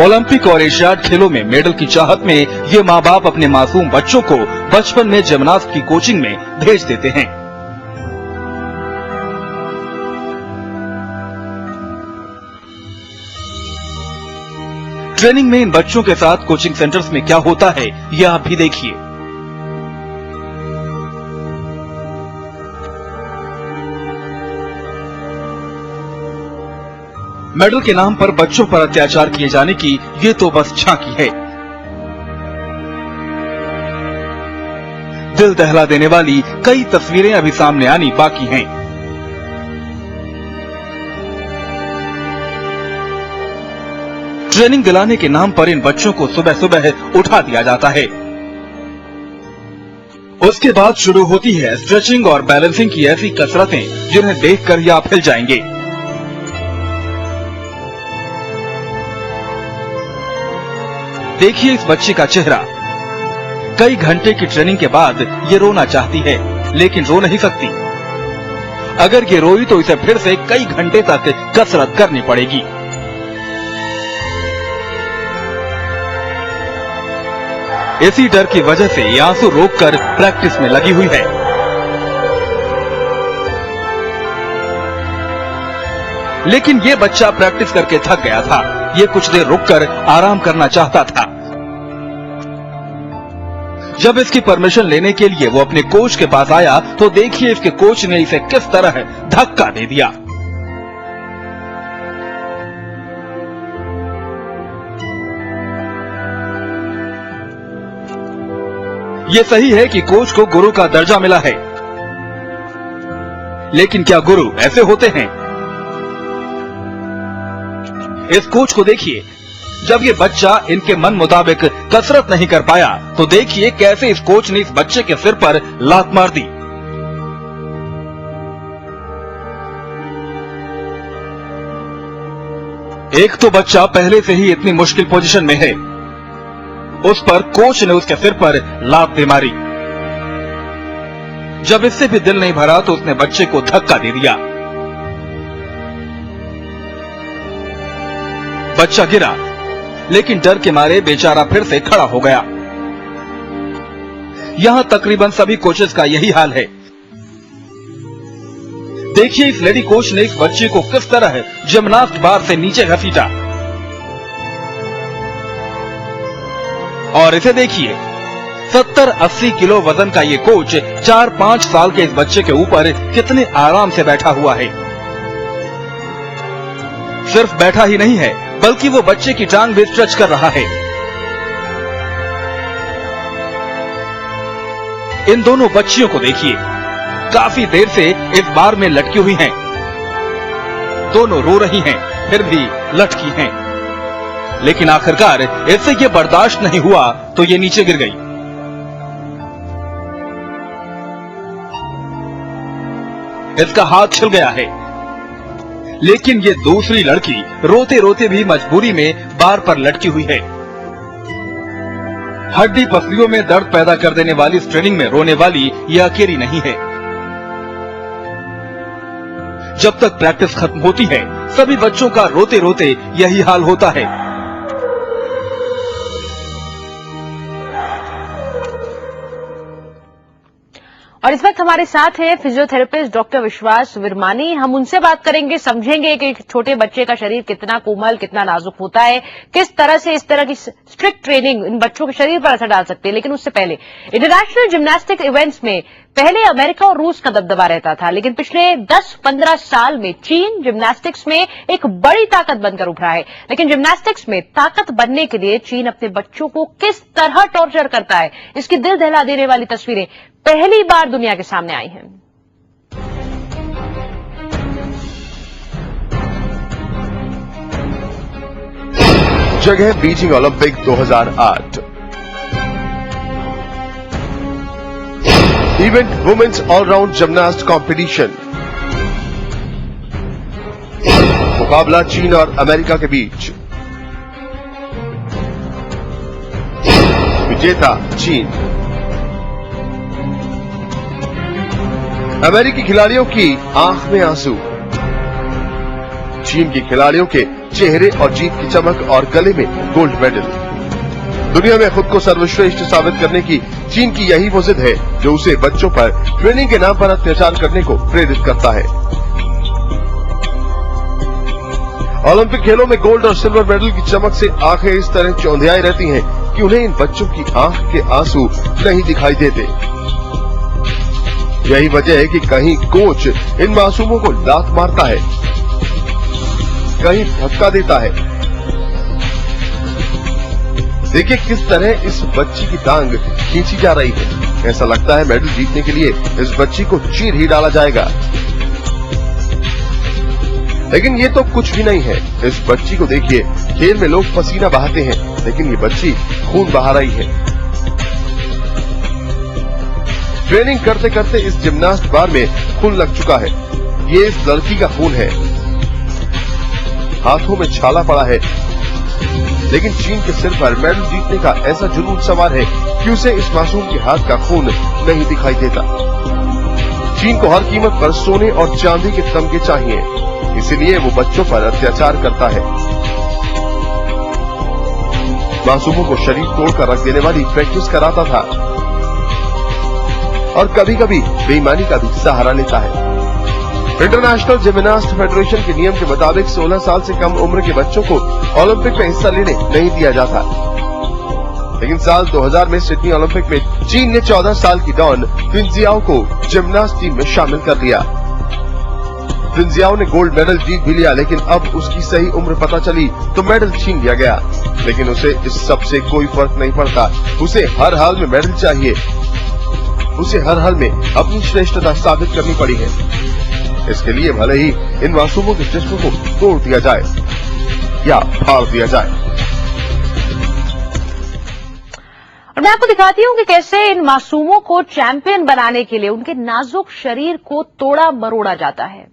Olympic और Asiad खेलों में मेडल की चाहत में ये माँ बाप अपने मासूम बच्चों को बचपन में जिम्नास्ट की कोचिंग में भेज देते हैं। ट्रेनिंग में इन बच्चों के साथ कोचिंग सेंटर्स में क्या होता है, यह आप भी देखिए। मेडल के नाम पर बच्चों पर अत्याचार किए जाने की ये तो बस झांकी है। दिल दहला देने वाली कई तस्वीरें अभी सामने आनी बाकी हैं। ट्रेनिंग दिलाने के नाम पर इन बच्चों को सुबह सुबह उठा दिया जाता है। उसके बाद शुरू होती है स्ट्रेचिंग और बैलेंसिंग की ऐसी कसरतें जिन्हें देखकर ही आप हिल जाएंगे। देखिए इस बच्ची का चेहरा। कई घंटे की ट्रेनिंग के बाद ये रोना चाहती है, लेकिन रो नहीं सकती। अगर ये रोई तो इसे फिर से कई घंटे तक कसरत करनी पड़ेगी। इसी डर की वजह से ये आंसू रोककर प्रैक्टिस में लगी हुई है। लेकिन ये बच्चा प्रैक्टिस करके थक गया था। ये कुछ देर रुककर आराम करना चाहता था। जब इसकी परमिशन लेने के लिए वो अपने कोच के पास आया तो देखिए इसके कोच ने इसे किस तरह धक्का दे दिया। ये सही है कि कोच को गुरु का दर्जा मिला है, लेकिन क्या गुरु ऐसे होते हैं? इस कोच को देखिए। जब ये बच्चा इनके मन मुताबिक कसरत नहीं कर पाया तो देखिए कैसे इस कोच ने इस बच्चे के सिर पर लात मार दी। एक तो बच्चा पहले से ही इतनी मुश्किल पोजीशन में है, उस पर कोच ने उसके सिर पर लात दे मारी। जब इससे भी दिल नहीं भरा तो उसने बच्चे को धक्का दे दिया। बच्चा गिरा, लेकिन डर के मारे बेचारा फिर से खड़ा हो गया। यहां तकरीबन सभी कोचेस का यही हाल है। देखिए इस लेडी कोच ने इस बच्चे को किस तरह जिम्नास्ट बार से नीचे घसीटा। और इसे देखिए 70-80 किलो वजन का ये कोच 4-5 साल के इस बच्चे के ऊपर कितने आराम से बैठा हुआ है। सिर्फ बैठा ही नहीं है बल्कि वो बच्चे की टांग भी स्ट्रेच कर रहा है। इन दोनों बच्चियों को देखिए, काफी देर से इस बार में लटकी हुई हैं। दोनों रो रही हैं, फिर भी लटकी हैं। लेकिन आखिरकार इससे ये बर्दाश्त नहीं हुआ तो ये नीचे गिर गई। इसका हाथ छिल गया है, लेकिन ये दूसरी लड़की रोते रोते भी मजबूरी में बार पर लटकी हुई है। हड्डी पसलियों में दर्द पैदा कर देने वाली इस ट्रेनिंग में रोने वाली ये अकेली नहीं है। जब तक प्रैक्टिस खत्म होती है सभी बच्चों का रोते रोते यही हाल होता है। और इस वक्त हमारे साथ हैं फिजियोथेरेपिस्ट डॉक्टर विश्वास विरमानी। हम उनसे बात करेंगे, समझेंगे कि एक छोटे बच्चे का शरीर कितना कोमल, कितना नाजुक होता है, किस तरह से इस तरह की स्ट्रिक्ट ट्रेनिंग इन बच्चों के शरीर पर असर डाल सकती है। लेकिन उससे पहले इंटरनेशनल जिम्नास्टिक इवेंट्स में पहले अमेरिका और रूस का दबदबा रहता था, लेकिन पिछले 10-15 साल में चीन जिम्नास्टिक्स में एक बड़ी ताकत बनकर उभरा है। लेकिन जिम्नास्टिक्स में ताकत बनने के लिए चीन अपने बच्चों को किस तरह टॉर्चर करता है, इसकी दिल दहला देने वाली तस्वीरें पहली बार दुनिया के सामने आई हैं। जगह Beijing Olympic 2008। Event women's all round gymnast competition. मुकाबला चीन और अमेरिका के बीच। विजेता चीन। अमेरिकी खिलाड़ियों की आंख में आंसू। चीन के खिलाड़ियों के चेहरे और जीत की चमक और गले में गोल्ड मेडल। दुनिया में खुद को सर्वश्रेष्ठ साबित करने की चीन की यही वो जिद है जो उसे बच्चों पर ट्रेनिंग के नाम पर अत्याचार करने को प्रेरित करता है। ओलंपिक खेलों में गोल्ड और सिल्वर मेडल की चमक से आंखें इस तरह चौंधियाई रहती हैं कि उन्हें इन बच्चों की आंख के आंसू नहीं दिखाई देते। यही वजह है कि कहीं कोच इन मासूमों को लात मारता है, कहीं धक्का देता है। देखिए किस तरह इस बच्ची की टांग खींची जा रही है। ऐसा लगता है मेडल जीतने के लिए इस बच्ची को चीर ही डाला जाएगा। लेकिन ये तो कुछ भी नहीं है। इस बच्ची को देखिए, खेल में लोग पसीना बहाते हैं, लेकिन ये बच्ची खून बहा रही है। ट्रेनिंग करते करते इस जिम्नास्ट बार में खून लग चुका है। ये इस लड़की का खून है। हाथों में छाला पड़ा है, लेकिन चीन के सिर पर मेडल जीतने का ऐसा जुनून सवार है कि उसे इस मासूम के हाथ का खून नहीं दिखाई देता। चीन को हर कीमत पर सोने और चांदी के तमगे चाहिए, इसीलिए वो बच्चों पर अत्याचार करता है। मासूमों को शरीर तोड़कर रख देने वाली प्रैक्टिस कराता था और कभी कभी बेईमानी का भी सहारा लेता है। इंटरनेशनल जिम्नास्ट फेडरेशन के नियम के मुताबिक 16 साल से कम उम्र के बच्चों को ओलंपिक में हिस्सा लेने नहीं दिया जाता। लेकिन साल 2000 में सिडनी ओलंपिक में चीन ने 14 साल की डॉन फिंजियाओ को जिम्नास्ट टीम में शामिल कर लिया। फिंजियाओ ने गोल्ड मेडल जीत भी लिया, लेकिन अब उसकी सही उम्र पता चली तो मेडल छीन लिया गया। लेकिन उसे इस सब से कोई फर्क नहीं पड़ता। उसे हर हाल में मेडल चाहिए। उसे हर हाल में अपनी श्रेष्ठता साबित करनी पड़ी है। इसके लिए भले ही इन मासूमों के जिस्म को तोड़ दिया जाए या फाड़ दिया जाए। और मैं आपको दिखाती हूँ कि कैसे इन मासूमों को चैंपियन बनाने के लिए उनके नाजुक शरीर को तोड़ा मरोड़ा जाता है।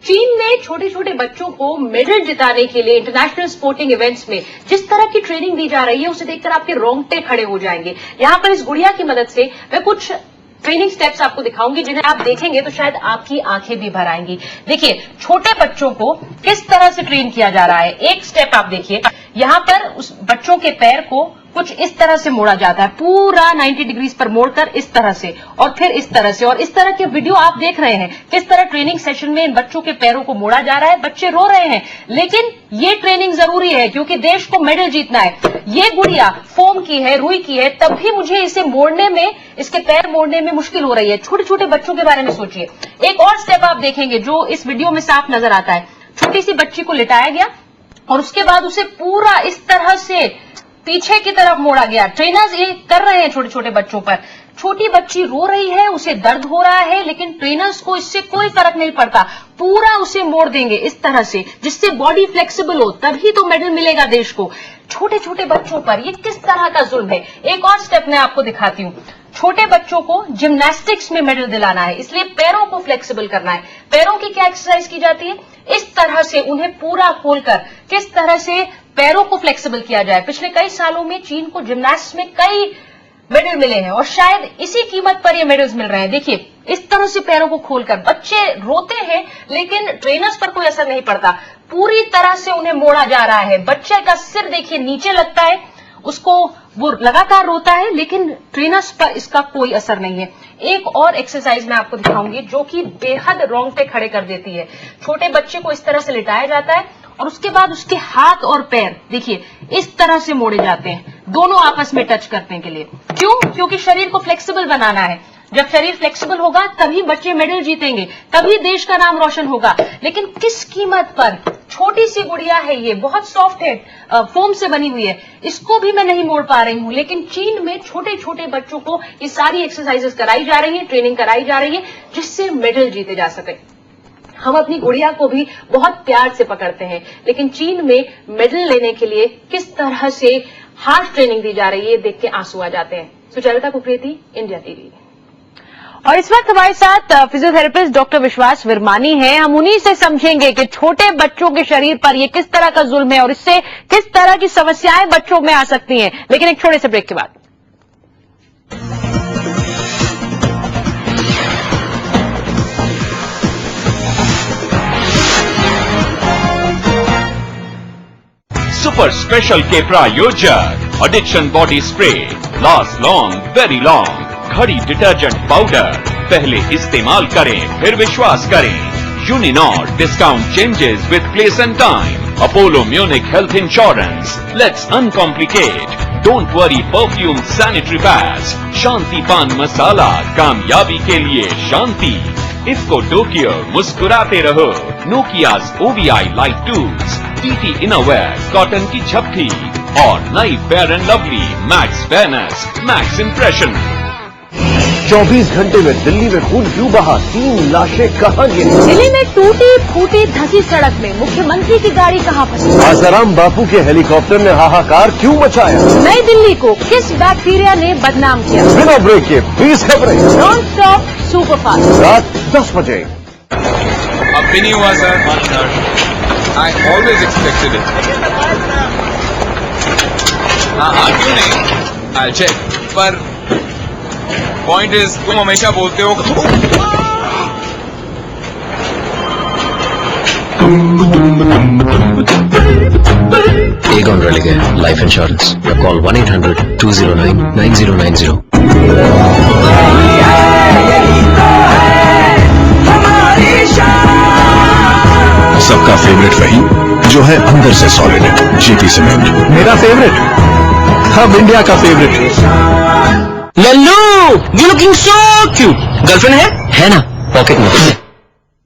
चीन में छोटे छोटे बच्चों को मेडल जिताने के लिए इंटरनेशनल स्पोर्टिंग इवेंट्स में जिस तरह की ट्रेनिंग दी जा रही है, उसे देखकर आपके रोंगटे खड़े हो जाएंगे। यहाँ पर इस गुड़िया की मदद से मैं कुछ ट्रेनिंग स्टेप्स आपको दिखाऊंगी, जिन्हें आप देखेंगे तो शायद आपकी आंखें भी भर आएंगी। देखिए छोटे बच्चों को किस तरह से ट्रेन किया जा रहा है। एक स्टेप आप देखिए, यहाँ पर उस बच्चों के पैर को कुछ इस तरह से मोड़ा जाता है, पूरा 90 डिग्रीज पर मोड़कर इस तरह से, और फिर इस तरह से। और इस तरह के वीडियो आप देख रहे हैं किस तरह ट्रेनिंग सेशन में इन बच्चों के पैरों को मोड़ा जा रहा है। बच्चे रो रहे हैं, लेकिन ये ट्रेनिंग जरूरी है क्योंकि देश को मेडल जीतना है। ये गुड़िया फोम की है, रुई की है, तब भी मुझे इसे मोड़ने में, इसके पैर मोड़ने में मुश्किल हो रही है। छोटे छोटे बच्चों के बारे में सोचिए। एक और स्टेप आप देखेंगे जो इस वीडियो में साफ नजर आता है। छोटी सी बच्ची को लिटाया गया और उसके बाद उसे पूरा इस तरह से पीछे की तरफ मोड़ा गया। ट्रेनर्स ये कर रहे हैं छोटे छोटे बच्चों पर। छोटी बच्ची रो रही है, उसे दर्द हो रहा है, लेकिन ट्रेनर्स को इससे कोई फर्क नहीं पड़ता। पूरा उसे मोड़ देंगे इस तरह से, जिससे बॉडी फ्लेक्सिबल हो, तभी तो मेडल मिलेगा देश को। छोटे छोटे बच्चों पर ये किस तरह का जुल्म है। एक और स्टेप मैं आपको दिखाती हूँ। छोटे बच्चों को जिम्नास्टिक्स में मेडल दिलाना है, इसलिए पैरों को फ्लेक्सिबल करना है। पैरों की क्या एक्सरसाइज की जाती है? इस तरह से उन्हें पूरा खोलकर किस तरह से पैरों को फ्लेक्सिबल किया जाए। पिछले कई सालों में चीन को जिम्नास्टिक्स में कई मेडल मिले हैं और शायद इसी कीमत पर ये मेडल्स मिल रहे हैं। देखिए इस तरह से पैरों को खोलकर बच्चे रोते हैं, लेकिन ट्रेनर्स पर कोई असर नहीं पड़ता। पूरी तरह से उन्हें मोड़ा जा रहा है। बच्चे का सिर देखिए नीचे लगता है, उसको वो लगातार रोता है, लेकिन ट्रेनर्स पर इसका कोई असर नहीं है। एक और एक्सरसाइज मैं आपको दिखाऊंगी जो कि बेहद रोंगटे खड़े कर देती है। छोटे बच्चे को इस तरह से लिटाया जाता है और उसके बाद उसके हाथ और पैर देखिए इस तरह से मोड़े जाते हैं, दोनों आपस में टच करने के लिए। क्यों? क्योंकि शरीर को फ्लेक्सिबल बनाना है। जब शरीर फ्लेक्सिबल होगा तभी बच्चे मेडल जीतेंगे, तभी देश का नाम रोशन होगा। लेकिन किस कीमत पर? छोटी सी गुड़िया है, ये बहुत सॉफ्ट है, फोम से बनी हुई है, इसको भी मैं नहीं मोड़ पा रही हूं। लेकिन चीन में छोटे छोटे बच्चों को ये सारी एक्सरसाइजेस कराई जा रही है, ट्रेनिंग कराई जा रही है, जिससे मेडल जीते जा सके। हम अपनी गुड़िया को भी बहुत प्यार से पकड़ते हैं, लेकिन चीन में मेडल लेने के लिए किस तरह से हार्ड ट्रेनिंग दी जा रही है, देख के आंसू आ जाते हैं। Sucharita Kukreti, India TV. और इस वक्त हमारे साथ फिजियोथेरेपिस्ट डॉक्टर विश्वास विरमानी हैं। हम उन्हीं से समझेंगे कि छोटे बच्चों के शरीर पर ये किस तरह का जुल्म है और इससे किस तरह की समस्याएं बच्चों में आ सकती हैं। लेकिन एक छोटे से ब्रेक के बाद। सुपर स्पेशल के प्रायोजक Addiction body spray, last long very long, Ghadi detergent powder, पहले इस्तेमाल करें फिर विश्वास करें। Uninor discount changes with place and time. Apollo Munich health insurance, let's uncomplicate, don't worry perfume sanitary pads, Shanti Pan Masala, कामयाबी के लिए शांति। इफ्को टोक्यो, मुस्कुराते रहो। Nokia's OVI light tools, TT innerwear, cotton की झपकी और नई fair and lovely max fairness, max impression. 24 घंटे में दिल्ली में खून क्यों बहा, 3 लाशें कहां गिरी? दिल्ली में टूटी फूटी धसी सड़क में मुख्यमंत्री की गाड़ी कहां फंसी? आसाराम बापू के हेलीकॉप्टर ने हाहाकार क्यों मचाया? नई दिल्ली को किस बैक्टीरिया ने बदनाम किया? बिना ब्रेक के 20 खबरें नॉन स्टॉप सुपरफास्ट रात 10 बजे। अब भी नहीं हुआ sir. I always expected it. हाँ क्यों नहीं, आई चेक। पर पॉइंट इज, तुम हमेशा बोलते हो Aegon Religare Life Insurance. Call 1-800-209-9090. सबका फेवरेट वही जो है अंदर से सॉलिड, जीपी सीमेंट। मेरा फेवरेट, अब इंडिया का favourite. Lallu, you looking so cute. Girlfriend है ना? पॉकेट में।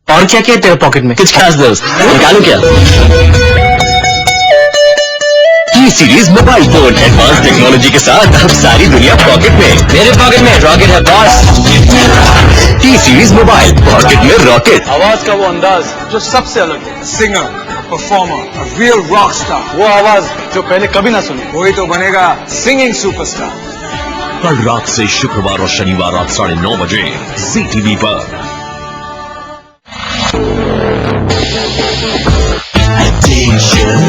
और क्या क्या है तेरे पॉकेट में? कुछ खास दोस्त निकालू क्या? T series mobile phone, advance technology के साथ अब सारी दुनिया पॉकेट में। मेरे पॉकेट में रॉकेट है boss. T series mobile, pocket में रॉकेट। आवाज का वो अंदाज जो सबसे अलग है। Singer, performer, real rock star. वो आवाज जो पहले कभी ना सुनी, वही तो बनेगा सिंगिंग सुपरस्टार। कल रात से शुक्रवार और शनिवार रात 9:30 बजे ZTV पर। Addiction,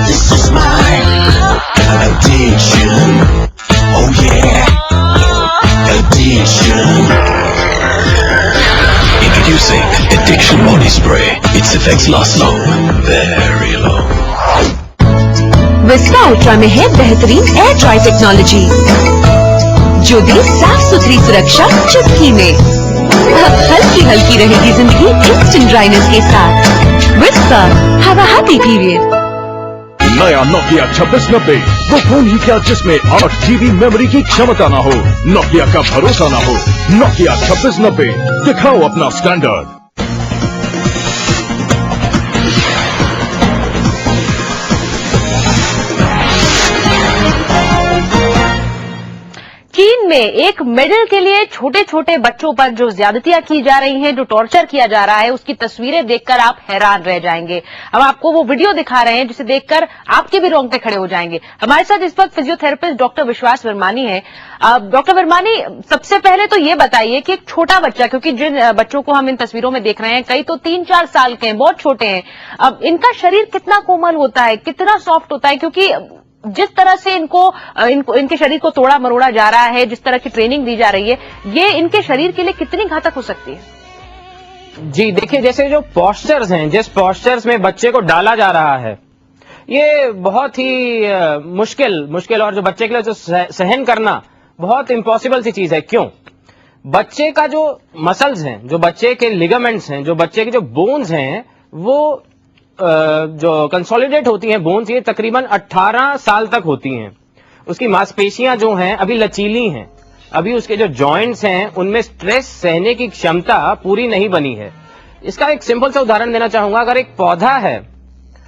this is my addiction. Oh yeah, addiction. Introducing Addiction Body Spray. Its effects last long, very long. विस्का अल्ट्रा में है बेहतरीन एयर ड्राई टेक्नोलॉजी जो दे साफ सुथरी सुरक्षा चुटकी में। हल्की हल्की रहेगी जिंदगी इंस्टेंट ड्राइनेस के साथ। Biska, have a happy period. नया नोकिया 2690, वो फोन ही क्या जिसमें 8 GB मेमोरी की क्षमता ना हो, नोकिया का भरोसा ना हो। नोकिया 2690, दिखाओ अपना स्टैंडर्ड। चीन में एक मेडल के लिए छोटे छोटे बच्चों पर जो ज्यादतियां की जा रही हैं, जो टॉर्चर किया जा रहा है, उसकी तस्वीरें देखकर आप हैरान रह जाएंगे। हम आपको वो वीडियो दिखा रहे हैं जिसे देखकर आपके भी रोंगटे खड़े हो जाएंगे। हमारे साथ इस वक्त फिजियोथेरेपिस्ट डॉक्टर विश्वास वर्मानी है। डॉक्टर वर्मानी, सबसे पहले तो ये बताइए कि एक छोटा बच्चा, क्योंकि जिन बच्चों को हम इन तस्वीरों में देख रहे हैं, कई तो 3-4 साल के हैं, बहुत छोटे हैं, अब इनका शरीर कितना कोमल होता है, कितना सॉफ्ट होता है, क्योंकि जिस तरह से इनके शरीर को तोड़ा मरोड़ा जा रहा है, जिस तरह की ट्रेनिंग दी जा रही है, ये इनके शरीर के लिए कितनी घातक हो सकती है? जी देखिए, जैसे जो पोस्चर्स हैं, जिस पोस्चर्स में बच्चे को डाला जा रहा है, ये बहुत ही मुश्किल और जो बच्चे के लिए जो सहन करना बहुत इम्पॉसिबल सी चीज है। क्यों? बच्चे का जो मसल्स हैं, जो बच्चे के लिगामेंट्स हैं, जो बच्चे के जो बोन्स हैं, वो जो कंसोलिडेट होती हैं बोन्स, ये तकरीबन 18 साल तक होती हैं। उसकी मांसपेशियां जो हैं अभी लचीली हैं, अभी उसके जो जॉइंट्स हैं उनमें स्ट्रेस सहने की क्षमता पूरी नहीं बनी है। इसका एक सिंपल सा उदाहरण देना चाहूंगा। अगर एक पौधा है,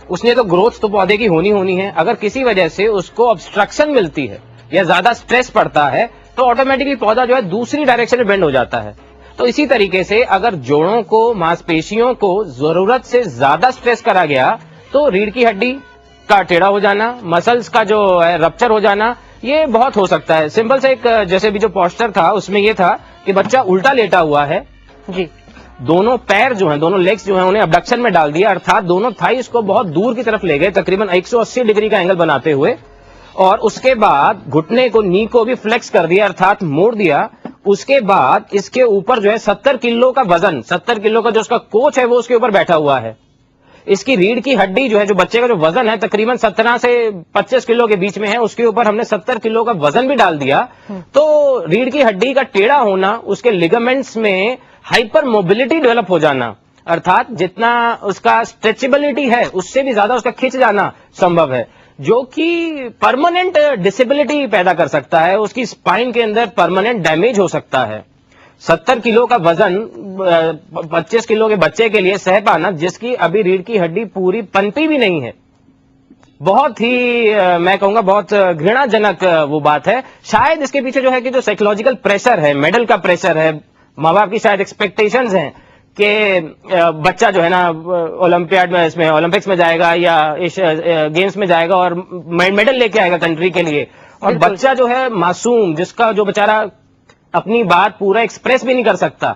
उसने तो ग्रोथ तो पौधे की होनी है, अगर किसी वजह से उसको ऑब्स्ट्रक्शन मिलती है या ज्यादा स्ट्रेस पड़ता है तो ऑटोमेटिकली पौधा जो है दूसरी डायरेक्शन में बेंड हो जाता है। तो इसी तरीके से अगर जोड़ों को, मांसपेशियों को जरूरत से ज्यादा स्ट्रेस करा गया तो रीढ़ की हड्डी का टेढ़ा हो जाना, मसल्स का जो है रप्चर हो जाना, ये बहुत हो सकता है। सिंपल से एक जैसे भी जो पोस्चर था उसमें ये था कि बच्चा उल्टा लेटा हुआ है जी, दोनों पैर जो हैं, दोनों लेग्स जो हैं उन्हें अबडक्शन में डाल दिया, अर्थात दोनों थाइस को बहुत दूर की तरफ ले गए, तकरीबन 180 डिग्री का एंगल बनाते हुए, और उसके बाद घुटने को, नी को भी फ्लेक्स कर दिया, अर्थात मोड़ दिया। उसके बाद इसके ऊपर जो है 70 किलो का वजन, 70 किलो का जो उसका कोच है वो उसके ऊपर बैठा हुआ है। इसकी रीढ़ की हड्डी जो है, जो बच्चे का जो वजन है तकरीबन 17 से 25 किलो के बीच में है, उसके ऊपर हमने 70 किलो का वजन भी डाल दिया, तो रीढ़ की हड्डी का टेढ़ा होना, उसके लिगामेंट्स में हाइपर मोबिलिटी डेवलप हो जाना, अर्थात जितना उसका स्ट्रेचेबिलिटी है उससे भी ज्यादा उसका खिंच जाना संभव है, जो कि परमानेंट डिसेबिलिटी पैदा कर सकता है, उसकी स्पाइन के अंदर परमानेंट डैमेज हो सकता है। 70 किलो का वजन 25 किलो के बच्चे के लिए सह पाना, जिसकी अभी रीढ़ की हड्डी पूरी पनपी भी नहीं है, बहुत ही मैं कहूंगा बहुत घृणाजनक वो बात है। शायद इसके पीछे जो है कि जो साइकोलॉजिकल प्रेशर है, मेडल का प्रेशर है, माँ बाप की शायद एक्सपेक्टेशंस हैं कि बच्चा जो है ना ओलंपियाड में, इसमें ओलंपिक्स में जाएगा या गेम्स में जाएगा और मेडल लेके आएगा कंट्री के लिए, और बच्चा जो है मासूम, जिसका जो बेचारा अपनी बात पूरा एक्सप्रेस भी नहीं कर सकता,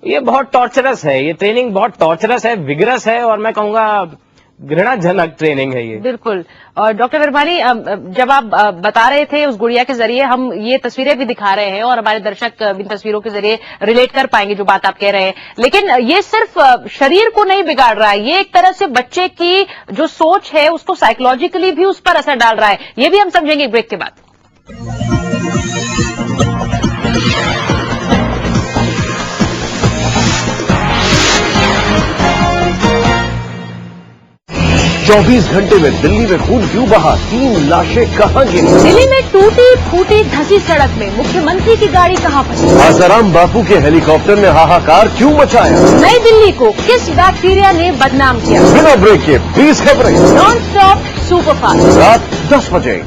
ये बहुत टॉर्चरस है, ये ट्रेनिंग बहुत टॉर्चरस है, विगरस है, और मैं कहूंगा घृणाजनक ट्रेनिंग है ये। बिल्कुल। और डॉक्टर विरमानी, जब आप बता रहे थे उस गुड़िया के जरिए, हम ये तस्वीरें भी दिखा रहे हैं और हमारे दर्शक इन तस्वीरों के जरिए रिलेट कर पाएंगे जो बात आप कह रहे हैं, लेकिन ये सिर्फ शरीर को नहीं बिगाड़ रहा है, ये एक तरह से बच्चे की जो सोच है उसको साइकोलॉजिकली भी उस पर असर डाल रहा है, ये भी हम समझेंगे ब्रेक के बाद। 24 घंटे में दिल्ली में खून क्यों बहा, 3 लाशें कहां गिरी? दिल्ली में टूटी फूटी धंसी सड़क में मुख्यमंत्री की गाड़ी कहां फंसी? आसाराम बापू के हेलीकॉप्टर ने हाहाकार क्यों मचाया? नई दिल्ली को किस बैक्टीरिया ने बदनाम किया? बिना ब्रेक के 20 खबरें नॉन स्टॉप सुपरफास्ट रात 10 बजे।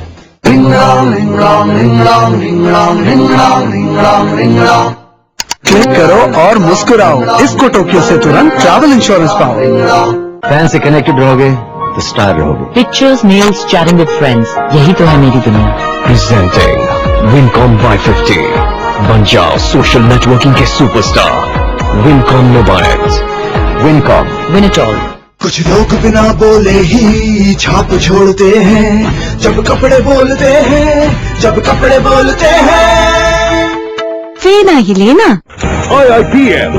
क्लिक करो और मुस्कुराओ, इसको टोक्यो से तुरंत ट्रैवल इंश्योरेंस पाओ। फैन से कनेक्टेड रहोगे तो स्टार रहोगे। Pictures, mails, chatting with friends, यही तो है मेरी दुनिया। प्रेजेंटिंग विनकॉम Y50, बन जाओ सोशल नेटवर्किंग के superstar. Wincom mobiles, Wincom, win it all. कुछ लोग बिना बोले ही छाप छोड़ते हैं, जब कपड़े बोलते हैं, जब कपड़े बोलते हैं। फेना ही लेना। IIPM,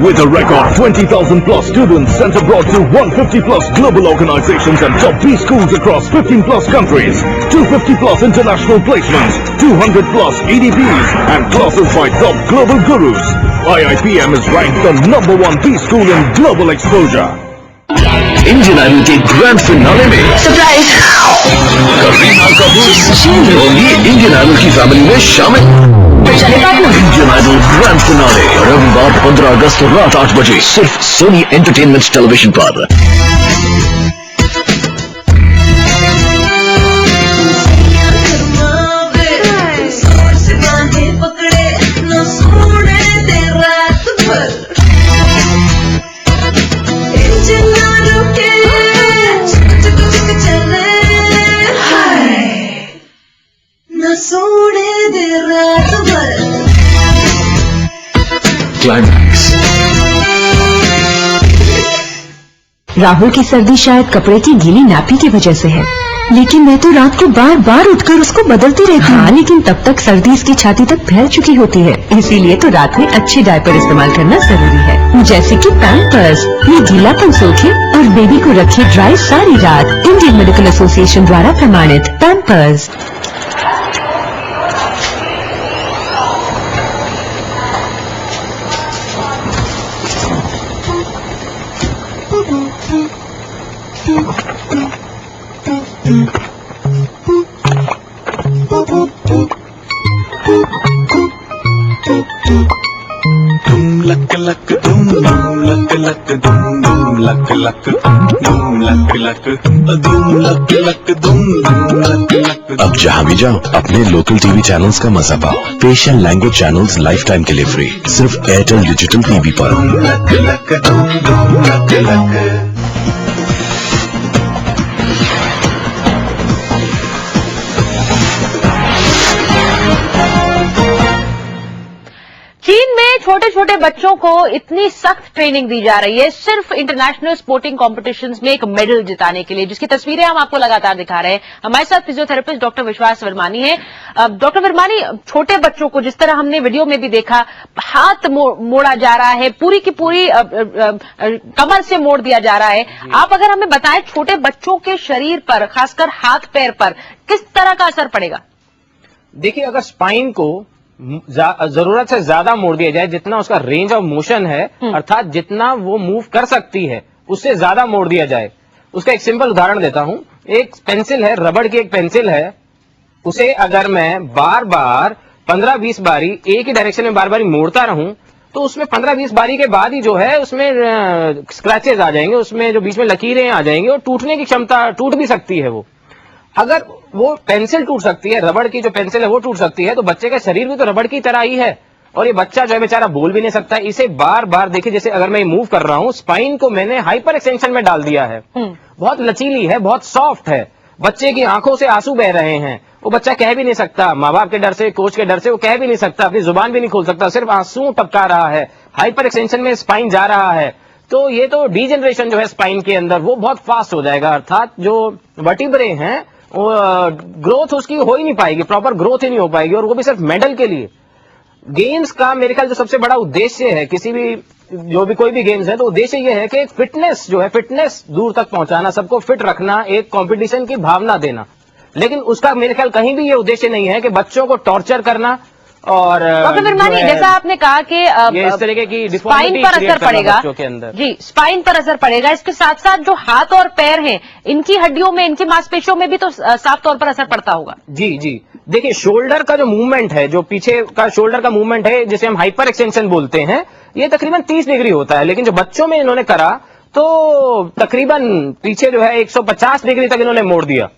with a record 20,000 plus students sent abroad to 150 plus global organizations and top B schools across 15 plus countries, 250 plus international placements, 200 plus EDPs and classes by top global gurus. IIPM is ranked the #1 B school in global exposure. Indian Idol के grand finale में surprise, Kareena Kapoor होंगी Indian idol की family में शामिल। Indian idol grand finale रविवार 15 अगस्त रात 8 बजे सिर्फ सोनी एंटरटेनमेंट टेलीविजन पर। राहुल की सर्दी शायद कपड़े की गीली नापी की वजह से है, लेकिन मैं तो रात को बार बार उठकर उसको बदलती रहती हूँ। लेकिन तब तक सर्दी इसकी छाती तक फैल चुकी होती है, इसीलिए तो रात में अच्छे डायपर इस्तेमाल करना जरूरी है, जैसे कि पैम्पर्स। ये गीलापन सोखे और बेबी को रखे ड्राई सारी रात। इंडियन मेडिकल एसोसिएशन द्वारा प्रमाणित पैम्पर्स। लक लक दुम दुम लक लक दुम दुम लक लक दुम लक लक दुम लक लक दुम दुम लक लक। अब जहाँ भी जाओ अपने लोकल टीवी चैनल्स का मजा पाओ। Asian language channels life time के लिए फ्री, सिर्फ एयरटेल डिजिटल टीवी पर। लक लक दुम दुम लक लक। चीन में छोटे छोटे छोटे बच्चों को इतनी सख्त ट्रेनिंग दी जा रही है सिर्फ इंटरनेशनल स्पोर्टिंग कॉम्पिटिशंस में एक मेडल जिताने के लिए, जिसकी तस्वीरें हम आपको लगातार दिखा रहे हैं। हमारे साथ फिजियोथेरेपिस्ट डॉक्टर विश्वास वर्मानी है। डॉक्टर वर्मानी, छोटे बच्चों को जिस तरह हमने वीडियो में भी देखा, हाथ मोड़ा जा रहा है, पूरी की पूरी कमर से मोड़ दिया जा रहा है। आप अगर हमें बताएं छोटे बच्चों के शरीर पर, खासकर हाथ पैर पर किस तरह का असर पड़ेगा? देखिए, अगर स्पाइन को जरूरत से ज्यादा मोड़ दिया जाए, जितना उसका रेंज ऑफ मोशन है, अर्थात जितना वो मूव कर सकती है उससे ज्यादा मोड़ दिया जाए। उसका एक सिंपल उदाहरण देता हूं। एक पेंसिल है, रबड़ की एक पेंसिल है, उसे अगर मैं बार बार 15-20 बारी एक ही डायरेक्शन में बार बार मोड़ता रहूं तो उसमें 15-20 बारी के बाद ही जो है उसमें स्क्रैचेस आ जाएंगे, उसमें जो बीच में लकीरें आ जाएंगी और टूटने की क्षमता, टूट भी सकती है वो। अगर वो पेंसिल टूट सकती है, रबड़ की जो पेंसिल है वो टूट सकती है, तो बच्चे का शरीर भी तो रबड़ की तरह ही है और ये बच्चा जो है बेचारा बोल भी नहीं सकता। इसे बार बार देखिए, जैसे अगर मैं मूव कर रहा हूं, स्पाइन को मैंने हाइपर एक्सटेंशन में डाल दिया है, बहुत लचीली है, बहुत सॉफ्ट है। बच्चे की आंखों से आंसू बह रहे हैं, वो बच्चा कह भी नहीं सकता, माँ बाप के डर से, कोच के डर से वो कह भी नहीं सकता, अपनी जुबान भी नहीं खोल सकता, सिर्फ आंसू टपका रहा है, हाइपर एक्सटेंशन में स्पाइन जा रहा है। तो ये तो डीजनरेशन जो है स्पाइन के अंदर वो बहुत फास्ट हो जाएगा, अर्थात जो वर्टिब्रे हैं ग्रोथ उसकी हो ही नहीं पाएगी, प्रॉपर ग्रोथ ही नहीं हो पाएगी, और वो भी सिर्फ मेडल के लिए। गेम्स का मेरे ख्याल जो सबसे बड़ा उद्देश्य है, किसी भी जो भी कोई भी गेम्स है, तो उद्देश्य ये है कि फिटनेस जो है, फिटनेस दूर तक पहुंचाना, सबको फिट रखना, एक कंपटीशन की भावना देना। लेकिन उसका मेरे ख्याल कहीं भी ये उद्देश्य नहीं है कि बच्चों को टॉर्चर करना। और डॉक्टर वर्मानी, जैसा आपने कहा कि इस तरीके की स्पाइन पर असर पड़ेगा के अंदर, जी स्पाइन पर असर पड़ेगा, इसके साथ साथ जो हाथ और पैर हैं, इनकी हड्डियों में, इनकी मांसपेशियों में भी तो साफ तौर पर असर पड़ता होगा। जी जी, देखिए शोल्डर का जो मूवमेंट है, जो पीछे का शोल्डर का मूवमेंट है, जिसे हम हाइपर एक्सटेंशन बोलते हैं, ये तकरीबन 30 डिग्री होता है। लेकिन जो बच्चों में इन्होंने करा तो तकरीबन पीछे जो है 150 डिग्री तक इन्होंने मोड़ दिया।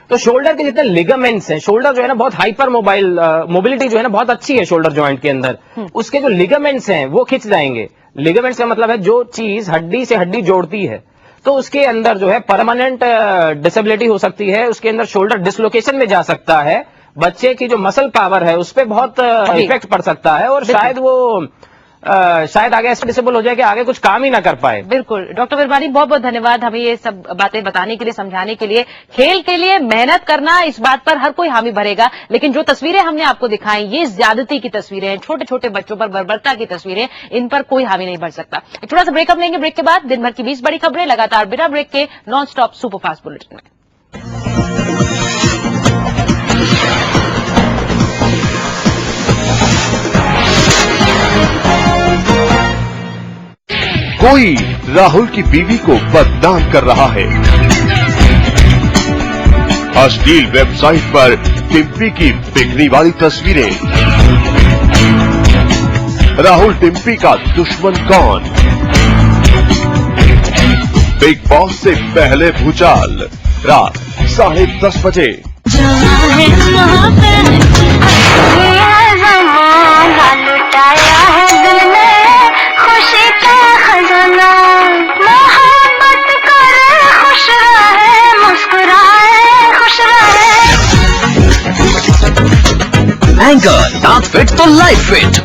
तो शोल्डर के जितने लिगामेंट्स हैं, शोल्डर जो है ना बहुत हाइपर मोबिलिटी जो है ना बहुत अच्छी है शोल्डर जॉइंट के अंदर, उसके जो लिगामेंट्स हैं वो खिंच जाएंगे। लिगामेंट्स का मतलब है जो चीज हड्डी से हड्डी जोड़ती है, तो उसके अंदर जो है परमानेंट डिसेबिलिटी हो सकती है, उसके अंदर शोल्डर डिसलोकेशन में जा सकता है, बच्चे की जो मसल पावर है उस पर बहुत इफेक्ट पड़ सकता है, और शायद वो शायद आगे ऐसा डिसेबल हो जाए कि आगे कुछ काम ही ना कर पाए। बिल्कुल डॉक्टर वर्मानी, बहुत बहुत धन्यवाद हमें ये सब बातें बताने के लिए, समझाने के लिए। खेल के लिए मेहनत करना, इस बात पर हर कोई हामी भरेगा, लेकिन जो तस्वीरें हमने आपको दिखाई, ये ज्यादती की तस्वीरें हैं, छोटे छोटे बच्चों पर बर्बरता की तस्वीरें, इन पर कोई हामी नहीं भर सकता। एक थोड़ा सा ब्रेकअप लेंगे, ब्रेक के बाद दिन भर की 20 बड़ी खबरें लगातार बिना ब्रेक के नॉन स्टॉप सुपरफास्ट बुलेटिन में। कोई राहुल की बीवी को बदनाम कर रहा है। अश्लील वेबसाइट पर टिम्पी की बिकनी वाली तस्वीरें। राहुल टिम्पी का दुश्मन कौन? बिग बॉस से पहले भूचाल, रात 10:30 बजे। एंकर नॉट फिट तो लाइफ फिट।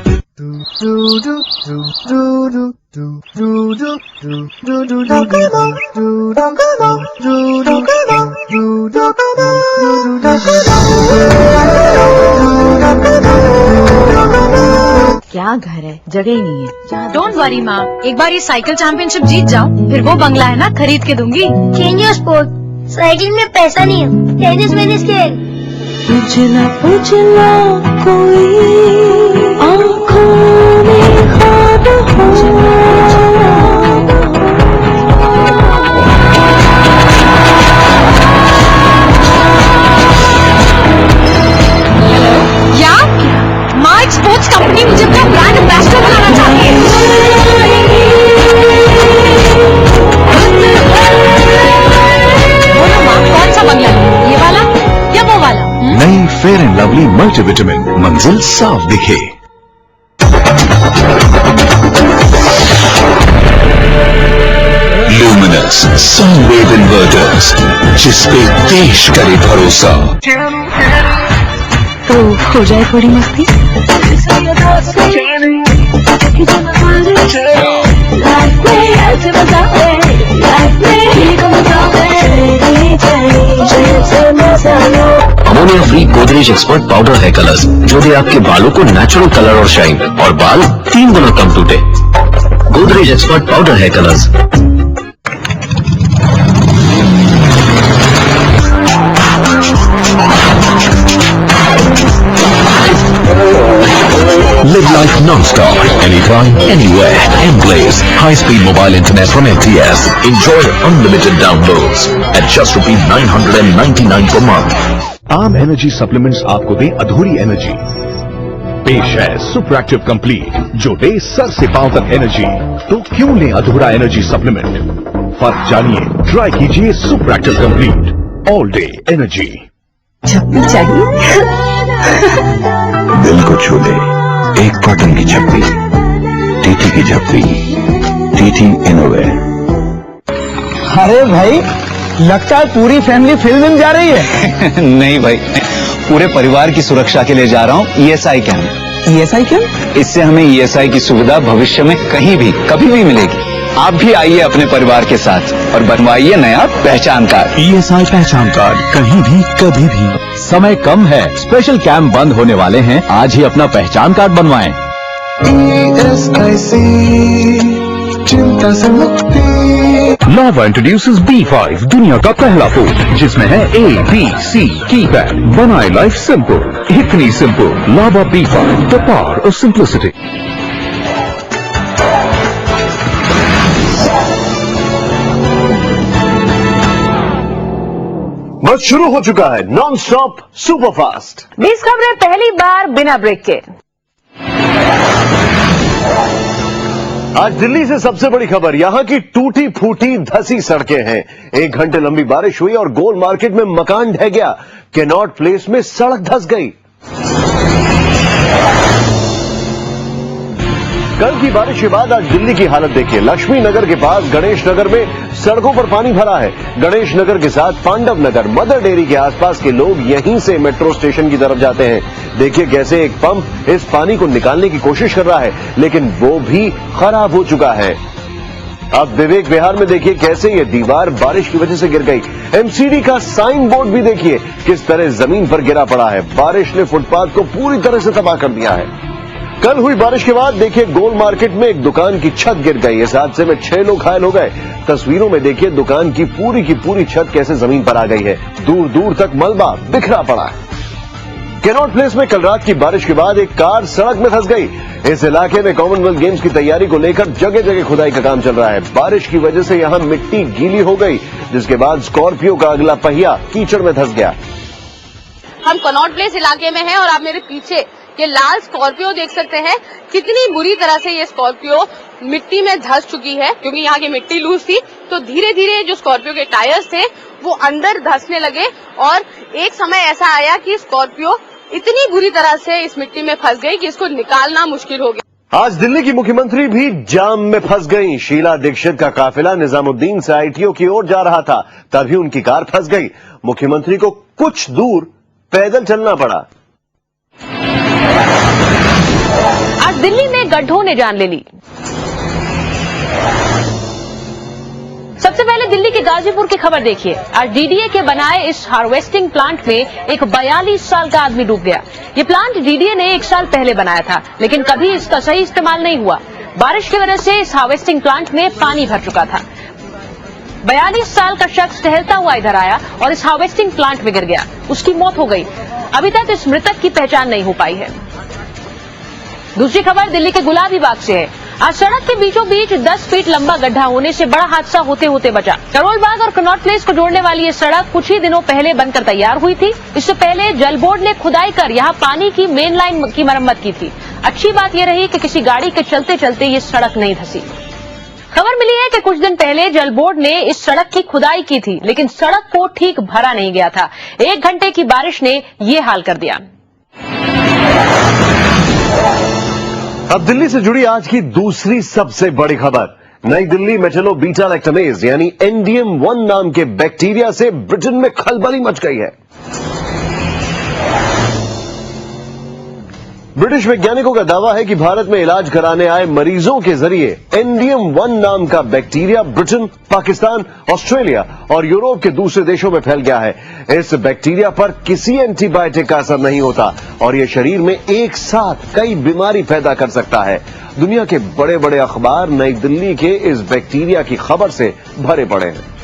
क्या घर है, जगह ही नहीं है। डोंट वरी माँ, एक बार ये साइकिल चैंपियनशिप जीत जाओ, फिर वो बंगला है ना खरीद के दूंगी। चेंज योर स्पोर्ट, साइकिलिंग में पैसा नहीं है, टेनिस मैंने खेल। उजला उजला कोई आँखों में ख्वाब हो। या माँ, एक स्पोर्ट्स कंपनी मुझे अपना ब्रांड एम्बेसडर बनाना चाहती है। बोलो माँ, कौन सा बंगला, ये वाला या वो वाला? नई फेयर एंड लवली मल्टीविटामिन, मंजिल साफ दिखे। लुमिनस साउंड वेव इन्वर्टर्स, जिस पे देश करे भरोसा। तो हो जाए थोड़ी मस्ती। कि जब बारिश लाइफ में ऐसे मजा है, लाइफ में ही तो मजा है, से मजा लो। Ammonia free Godrej expert powder hair colours जो दे आपके बालों को नेचुरल कलर और शाइन, और बाल 3 गुना कम टूटे। Godrej expert powder hair colours. Live life non-stop, anytime, anywhere. M-Blaze, high-speed mobile internet from MTS. Enjoy unlimited downloads at just ₹999 per month. आम एनर्जी सप्लीमेंट्स आपको दे अधूरी एनर्जी। पेश है सुपर एक्टिव कंप्लीट जो दे सर से पांव तक एनर्जी। तो क्यों लें अधूरा एनर्जी सप्लीमेंट? फर्क जानिए, ट्राई कीजिए super active complete all day energy. छप्पी चाहिए दिल को छू ले एक कॉटन की छप्पी, टीटी की छप्पी, टीटी इनोवेयर। अरे भाई, लगता है पूरी फैमिली फिल्म में जा रही है। नहीं भाई, पूरे परिवार की सुरक्षा के लिए जा रहा हूँ ESI कैंप। ESI camp? इससे हमें ESI की सुविधा भविष्य में कहीं भी कभी भी मिलेगी। आप भी आइए अपने परिवार के साथ और बनवाइए नया पहचान कार्ड। ESI पहचान कार्ड कहीं भी कभी भी। समय कम है, स्पेशल कैंप बंद होने वाले हैं, आज ही अपना पहचान कार्ड बनवाएं। ESIC चिंता से मुक्ति। Nova introduces B5, दुनिया का पहला फोन जिसमें है ABC कीपैड, बनाए लाइफ सिंपल, इतनी simple. Nova B5, the power of simplicity। बस शुरू हो चुका है नॉन स्टॉप सुपर फास्ट। 20 खबरें पहली बार बिना ब्रेक के। आज दिल्ली से सबसे बड़ी खबर, यहां की टूटी फूटी धसी सड़कें हैं। 1 घंटे लंबी बारिश हुई और गोल मार्केट में मकान ढह गया। कैनॉट प्लेस में सड़क धस गई। कल की बारिश के बाद आज दिल्ली की हालत देखिए। लक्ष्मी नगर के पास गणेश नगर में सड़कों पर पानी भरा है। गणेश नगर के साथ पांडव नगर, मदर डेयरी के आसपास के लोग यहीं से मेट्रो स्टेशन की तरफ जाते हैं। देखिए कैसे एक पंप इस पानी को निकालने की कोशिश कर रहा है, लेकिन वो भी खराब हो चुका है। अब विवेक विहार में देखिए कैसे ये दीवार बारिश की वजह से गिर गई। एमसीडी का साइन बोर्ड भी देखिए किस तरह जमीन पर गिरा पड़ा है। बारिश ने फुटपाथ को पूरी तरह से तबाह कर दिया है। कल हुई बारिश के बाद देखिए गोल मार्केट में एक दुकान की छत गिर गई। इस हादसे में 6 लोग घायल हो गए। तस्वीरों में देखिए दुकान की पूरी छत कैसे जमीन पर आ गई है। दूर दूर तक मलबा बिखरा पड़ा है। कैनॉट प्लेस में कल रात की बारिश के बाद एक कार सड़क में फंस गई। इस इलाके में कॉमनवेल्थ गेम्स की तैयारी को लेकर जगह जगह खुदाई का काम चल रहा है। बारिश की वजह से यहां मिट्टी गीली हो गई, जिसके बाद स्कॉर्पियो का अगला पहिया कीचड़ में धंस गया। हम कनॉट प्लेस इलाके में हैं और आप मेरे पीछे ये लाल स्कॉर्पियो देख सकते हैं। कितनी बुरी तरह से ये स्कॉर्पियो मिट्टी में धंस चुकी है, क्योंकि यहाँ की मिट्टी लूज थी। तो धीरे धीरे जो स्कॉर्पियो के टायर्स थे वो अंदर धंसने लगे और एक समय ऐसा आया कि स्कॉर्पियो इतनी बुरी तरह से इस मिट्टी में फंस गई कि इसको निकालना मुश्किल हो गया। आज दिल्ली की मुख्यमंत्री भी जाम में फंस गईं। शीला दीक्षित का काफिला निजामुद्दीन से ITO की ओर जा रहा था, तभी उनकी कार फंस गई। मुख्यमंत्री को कुछ दूर पैदल चलना पड़ा। आज दिल्ली में गड्ढों ने जान ले ली। सबसे पहले दिल्ली के गाजीपुर की खबर देखिए। आज DDA के बनाए इस हार्वेस्टिंग प्लांट में एक 42 साल का आदमी डूब गया। ये प्लांट DDA ने 1 साल पहले बनाया था, लेकिन कभी इसका सही इस्तेमाल नहीं हुआ। बारिश की वजह से इस हार्वेस्टिंग प्लांट में पानी भर चुका था। 42 साल का शख्स टहलता हुआ इधर आया और इस हार्वेस्टिंग प्लांट में गिर गया। उसकी मौत हो गई। अभी तक इस मृतक की पहचान नहीं हो पाई है। दूसरी खबर दिल्ली के गुलाबी बाग से है। आज सड़क के बीचों बीच 10 फीट लंबा गड्ढा होने से बड़ा हादसा होते होते बचा। करोल बाग और कनॉट प्लेस को जोड़ने वाली ये सड़क कुछ ही दिनों पहले बनकर तैयार हुई थी। इससे पहले जल बोर्ड ने खुदाई कर यहाँ पानी की मेन लाइन की मरम्मत की थी। अच्छी बात यह रही कि किसी गाड़ी के चलते चलते ये सड़क नहीं धंसी। खबर मिली है कि कुछ दिन पहले जल बोर्ड ने इस सड़क की खुदाई की थी, लेकिन सड़क को ठीक भरा नहीं गया था। 1 घंटे की बारिश ने ये हाल कर दिया। अब दिल्ली से जुड़ी आज की दूसरी सबसे बड़ी खबर। नई दिल्ली मेटेलो बीटा लैक्टमेज यानी NDM1 नाम के बैक्टीरिया से ब्रिटेन में खलबली मच गई है। ब्रिटिश वैज्ञानिकों का दावा है कि भारत में इलाज कराने आए मरीजों के जरिए एंडियम 1 नाम का बैक्टीरिया ब्रिटेन, पाकिस्तान, ऑस्ट्रेलिया और यूरोप के दूसरे देशों में फैल गया है। इस बैक्टीरिया पर किसी एंटीबायोटिक का असर नहीं होता और यह शरीर में एक साथ कई बीमारी पैदा कर सकता है। दुनिया के बड़े बड़े अखबार नई दिल्ली के इस बैक्टीरिया की खबर से भरे पड़े हैं।